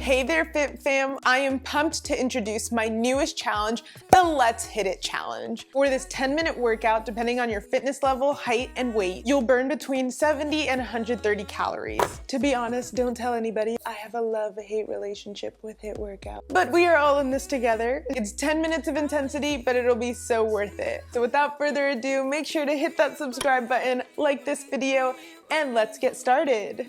Hey there, Fit Fam. I am pumped to introduce my newest challenge, the Let's Hit It Challenge. For this 10-minute workout, depending on your fitness level, height, and weight, you'll burn between 70 and 130 calories. To be honest, don't tell anybody. I have a love-hate relationship with HIIT Workout. But we are all in this together. It's 10 minutes of intensity, but it'll be so worth it. So without further ado, make sure to hit that subscribe button, like this video, and let's get started.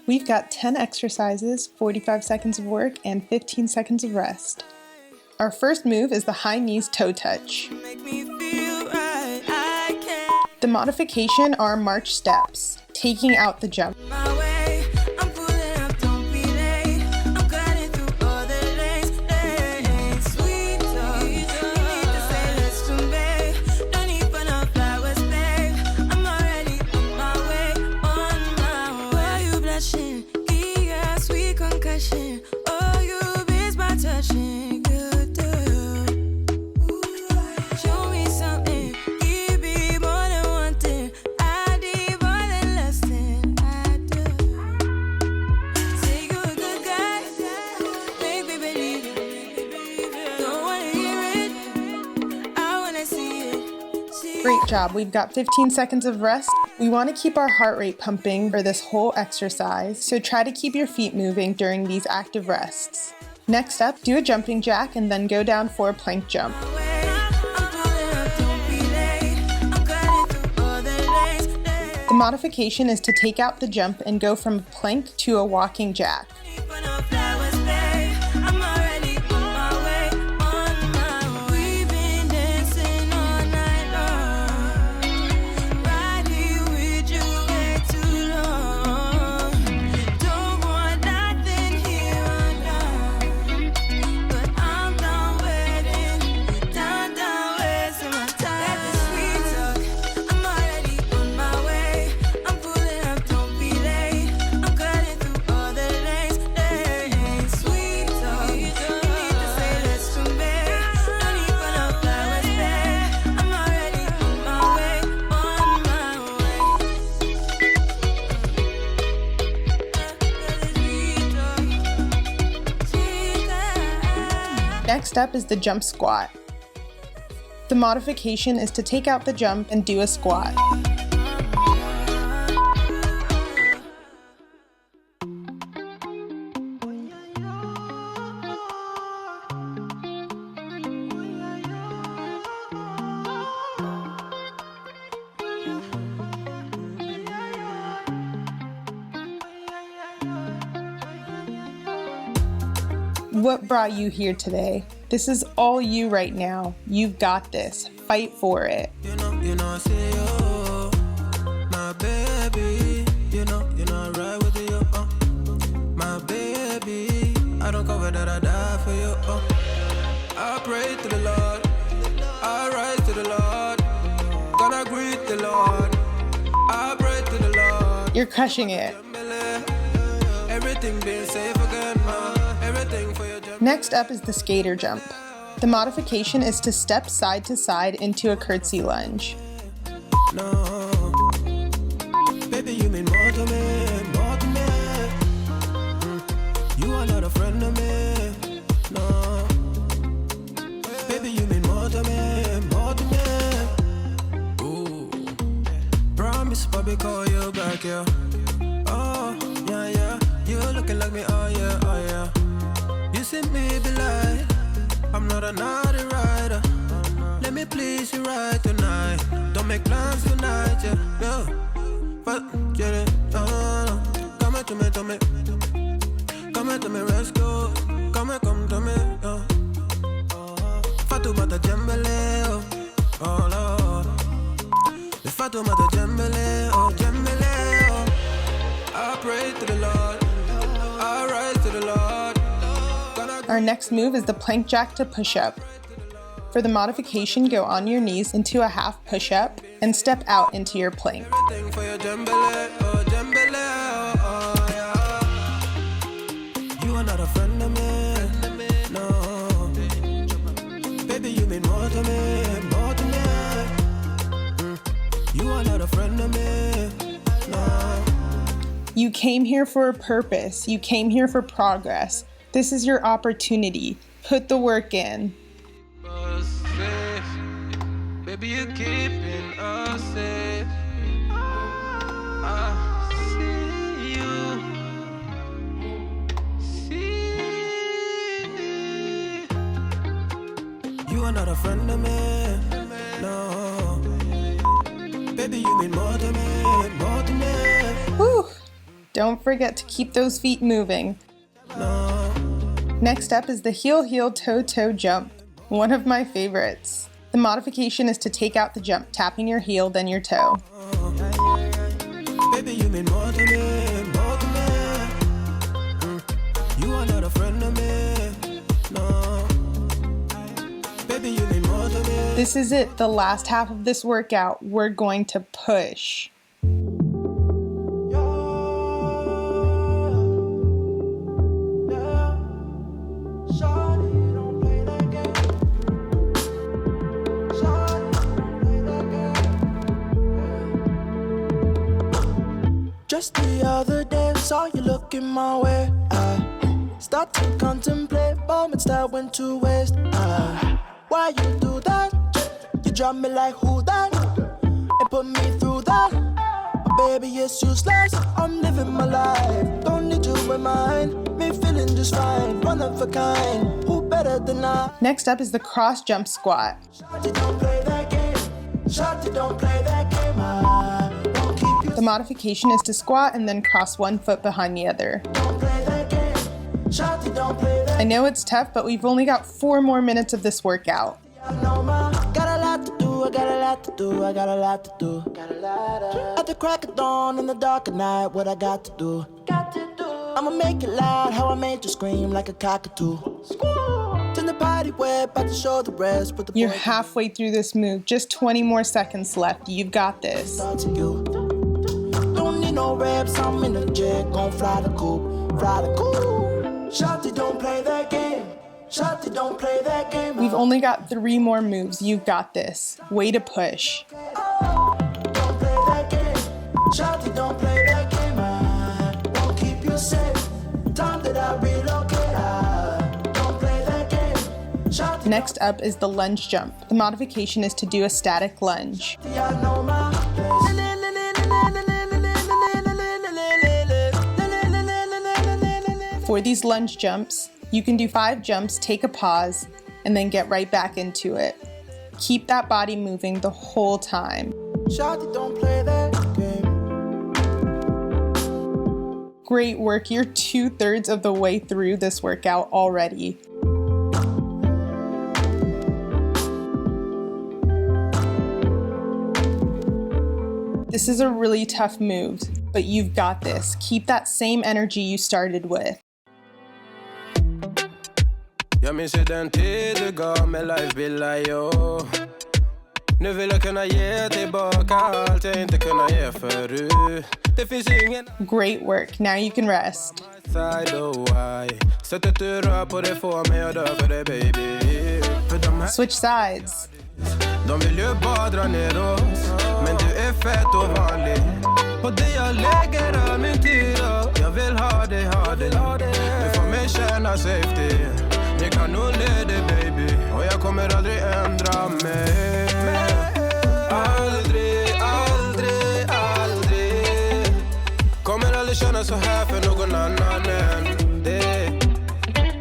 We've got 10 exercises, 45 seconds of work, and 15 seconds of rest. Our first move is the high knees toe touch. The modification are march steps, taking out the jump. Great job. We've got 15 seconds of rest. We want to keep our heart rate pumping for this whole exercise, so try to keep your feet moving during these active rests. Next up, do a jumping jack and then go down for a plank jump. The modification is to take out the jump and go from a plank to a walking jack. Next up is the jump squat. The modification is to take out the jump and do a squat. What brought you here today? This is all you right now. You've got this. Fight for it. I say, oh, my baby, right with you, my baby, I don't cover that, I die for you, I pray to the Lord, I rise to the Lord, gonna greet the Lord, I pray to the Lord. You're crushing it. Everything being safe again, everything for your jump. Next up is the skater jump. The modification is to step side to side into a curtsy lunge. No, baby, you mean more to me, more to me. You are not a friend of me, no. Baby, you mean more to me, more to me. Ooh, promise, Bobby, call you back, yeah. Oh, yeah, yeah, you looking like me, oh yeah, oh yeah. You see me be like, I'm not a naughty rider. Let me please you right tonight. Don't make plans tonight, yeah, yeah. But get it, no. Come to me, to me. Come to me, let's go. Come to me, Fatu mata jembele, oh Lord. The Fatu mata jembele, oh jembele, oh. I pray to the Lord, I rise to the Lord. Our next move is the plank jack to push up. For the modification, go on your knees into a half push-up and step out into your plank. You are not a friend of me, no. Baby, you mean more to me, more to me. You are not a friend of me, no. You came here for a purpose. You came here for progress. This is your opportunity. Put the work in. Baby, you're keeping us safe. I see you. You are not a friend of me, no. Baby, you mean more to me, more to me. Whew. Don't forget to keep those feet moving. No. Next up is the heel, heel, toe, toe jump. One of my favorites. The modification is to take out the jump, tapping your heel, then your toe. Baby, you mean more to me, more to me. You are not a friend of me, no. Baby, you mean more to me. This is it, the last half of this workout. We're going to push. Just the other day, saw you looking my way. I start to contemplate moments that went to waste. Why you do that? You drop me like who that? And put me through that. Baby, it's useless. I'm living my life. Don't need to remind me, feeling just fine. One of a kind. Who better than I? Next up is the cross jump squat. Shawty, don't play that game. Shawty, don't play that game. I won't keep you. The modification is to squat and then cross one foot behind the other. Don't play that game. Shawty, don't play that. I know it's tough, but we've only got 4 more minutes of this workout. I know my got a lot to do. I got a lot to do. I got a lot to do. Got a lot of. At the crack of dawn in the dark of night, what I got to do? Got to do. I'ma make it loud. How I made you scream like a cockatoo. Turn the party way, about to show the rest. Put the You're halfway through this move. Just 20 more seconds left. You've got this. to you. Don't need no reps. I'm in the jet. Gon' fly the coop. Fly the coop. Shawty, don't play that game. Shawty, don't play that game. We've only got 3 more moves. You've got this. Way to push. Don't play that game. Shawty, don't play that game. I won't keep you safe. Time that I relocate. I don't play that game. Shawty, Next up is the lunge jump. The modification is to do a static lunge. I know my place. For these lunge jumps, you can do 5 jumps, take a pause, and then get right back into it. Keep that body moving the whole time. Shawty, don't play that game. Great work, you're 2/3 of the way through this workout already. This is a really tough move, but you've got this. Keep that same energy you started with. Jag minns ju den tid du gav mig life-bilder, yo. Nu vill jag kunna ge tillbaka allt jag inte kunna ge förut. Det finns ingen Great work, now you can rest. side of why. Sättet du rör på det får mig att dö för dig, baby. För de här Switch sides. de vill ju bara dra ner oss. Men du är fett och vanlig. På det jag lägger all min tid och jag vill ha dig, ha dig. Du får mig känna safety. Det kan nog leda, baby. Och jag kommer aldrig ändra mig. Aldrig, aldrig, aldrig. Kommer aldrig känna så här för någon annan än dig.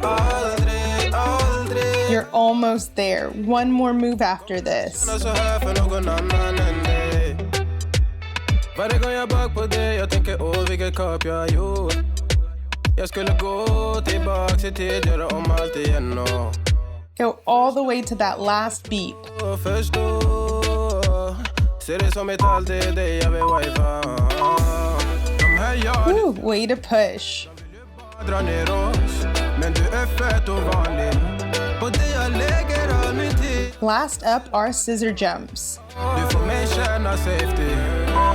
Aldrig, aldrig. You're almost there. One more move after this. Känna så här för någon annan än dig. Varje gång jag bak på dig, jag tänker åh vilket kap jag har gjort. Jag skulle gå tillbaks i tid, göra om allt igen och Go all the way to that last beat. förstå. Ser det som ett allt, det är dig jag vill wifa. De här jag Woo, way to push. drar ner oss. Men du är fett och vanlig. På det jag lägger all min tid. Last up are scissor jumps. Du får mig känna safety.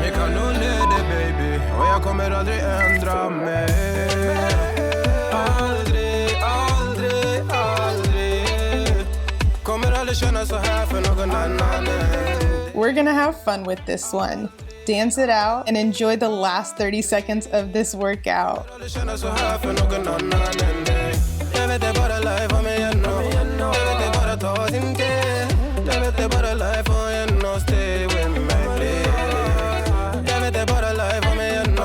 Jag kan nog leda, baby. Och jag kommer aldrig ändra mig. Aldrig, aldrig, aldrig. Kommer aldrig känna så här för någon annan. We're gonna have fun with this one. Dance it out and enjoy the last 30 seconds of this workout. Aldrig känna så här för någon annan än dig. Jag vet det bara life om igen nu. Jag vet det bara ta sin tid. Jag vet det bara life om igen och stay with me please. Jag vet det bara life om igen nu.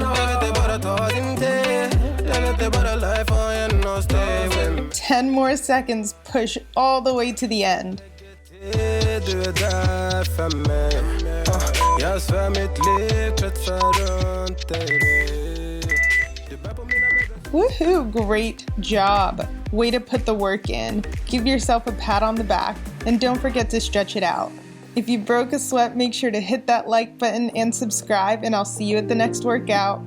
Jag vet det bara ta sin tid. Jag vet det bara life om igen och stay with me. 10 more seconds, push all the way to the end. Du är där för mig. Jag svär mitt liv kretsar runt dig. Woohoo, great job. Way to put the work in. Give yourself a pat on the back and don't forget to stretch it out. If you broke a sweat, make sure to hit that like button and subscribe, and I'll see you at the next workout.